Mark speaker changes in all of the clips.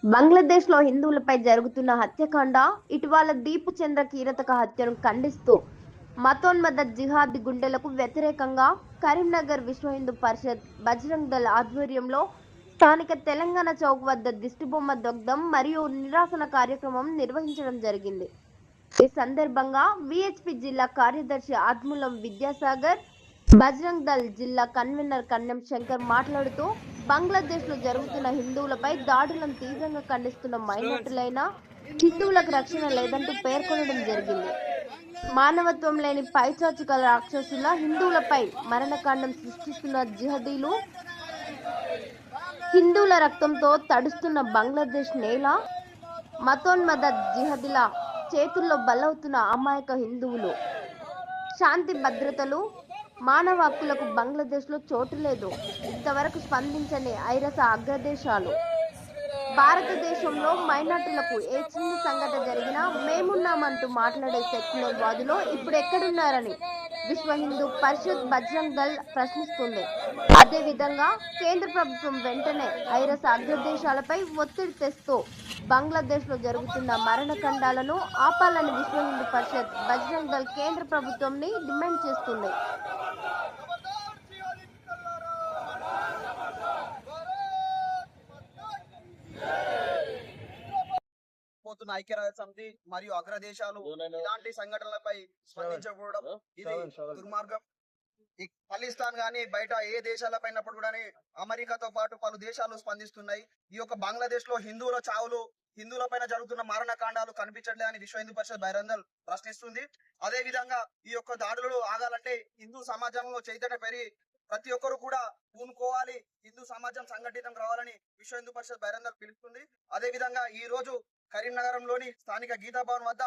Speaker 1: బంగ్లాదేశ్ లో హిందువులపై జరుగుతున్న హత్యాకాండ, ఇటీవల దీపు చంద్ర కీరతక హత్యను ఖండిస్తూ మతోన్మద జిహాదీ గుండెలకు వ్యతిరేకంగా కరీంనగర్ విశ్వ హిందూ పరిషత్ బజరంగ్ దళ్ ఆధ్వర్యంలో స్థానిక తెలంగాణ చౌక్ వద్ద దిష్టిబొమ్మ దగ్ధం మరియు నిరసన కార్యక్రమం నిర్వహించడం జరిగింది. ఈ సందర్భంగా విహెచ్పి జిల్లా కార్యదర్శి ఆత్మూలం విద్యాసాగర్, బజరంగ్ దళ్ జిల్లా కన్వీనర్ కన్నెం శంకర్ మాట్లాడుతూ, బంగ్లాదేశ్ లో జరుగుతున్న హిందువులపై దాడులను తీవ్రంగా ఖండిస్తున్న మైనార్టీలైన హిందువులకు రక్షణ లేదంటూ పేర్కొనడం జరిగింది. మానవత్వం లేని పైశాచిక రాక్షసుల హిందువులపై మరణకాండం సృష్టిస్తున్న జిహాదీలు, హిందువుల రక్తంతో తడుస్తున్న బంగ్లాదేశ్ నేల, మతోన్మద జిహాదీల చేతుల్లో బలవుతున్న అమాయక హిందువులు, శాంతి భద్రతలు, మానవ హక్కులకు బంగ్లాదేశ్ లో చోటు లేదు. ఇంతవరకు స్పందించని ఐరస అగ్రదేశాలు, భారతదేశంలో మైనార్టీలకు ఏ చిన్న సంఘటన జరిగినా మేమున్నామంటూ మాట్లాడే సెక్యులర్ వాదులు ఇప్పుడు ఎక్కడున్నారని విశ్వ హిందూ పరిషత్ బజరంగ్ దళ్ ప్రశ్నిస్తుంది. అదేవిధంగా కేంద్ర ప్రభుత్వం వెంటనే ఐరస అగ్రదేశాలపై ఒత్తిడి తెస్తూ బంగ్లాదేశ్ లో జరుగుతున్న మరణకాండాలను ఆపాలని విశ్వ హిందూ పరిషత్ బజరంగ్ దళ్ కేంద్ర ప్రభుత్వంని డిమాండ్ చేస్తుంది.
Speaker 2: ఐక్యరాజ్య సమితి మరియు అగ్రదేశాలు ఇలాంటి సంఘటనలపై స్పందించకపోవడం ఇది దుర్మార్గం. పాకిస్తాన్ గానీ బయట ఏ దేశాలపైనప్పుడు కూడా అమెరికాతో పాటు పలు దేశాలు స్పందిస్తున్నాయి. ఈ యొక్క బంగ్లాదేశ్ లో హిందువుల చావులు, హిందువుల పైన జరుగుతున్న మారణకాండాలు కనిపించట్లేదని విశ్వ హిందూ పరిషత్ బజరంగ్ దళ్ ప్రశ్నిస్తుంది. అదే విధంగా ఈ యొక్క దాడులు ఆగాలంటే హిందూ సమాజంలో చైతన్యం పెరిగి ప్రతి ఒక్కరు కూడా పూనుకోవాలి, హిందూ సమాజం సంఘటితం కావాలని విశ్వ హిందూ పరిషత్ బజరంగ్ దళ్ పిలుస్తుంది. అదే విధంగా ఈ రోజు కరీంనగరంలోని స్థానిక గీతా భవన్ వద్ద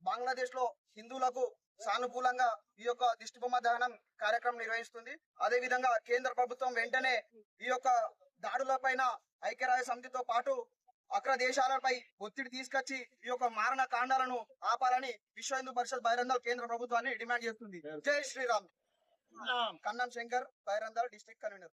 Speaker 2: బంగ్లాదేశ్ లో హిందువులకు సానుకూలంగా ఈ యొక్క దిష్టిబొమ్మ దహనం కార్యక్రమం నిర్వహిస్తుంది. అదే విధంగా కేంద్ర ప్రభుత్వం వెంటనే ఈ యొక్క దాడులపైన ఐక్యరాజ్య సమితితో పాటు అగ్ర దేశాలపై ఒత్తిడి తీసుకొచ్చి ఈ యొక్క మారణ కాండాలను ఆపాలని విశ్వ హిందూ పరిషత్ బజరంగ్ దళ్ కేంద్ర ప్రభుత్వాన్ని డిమాండ్ చేస్తుంది. జై శ్రీరామ్. కన్నం శంకర్, బజరంగ్ దళ్ డిస్ట్రిక్ట్ కన్వీనర్.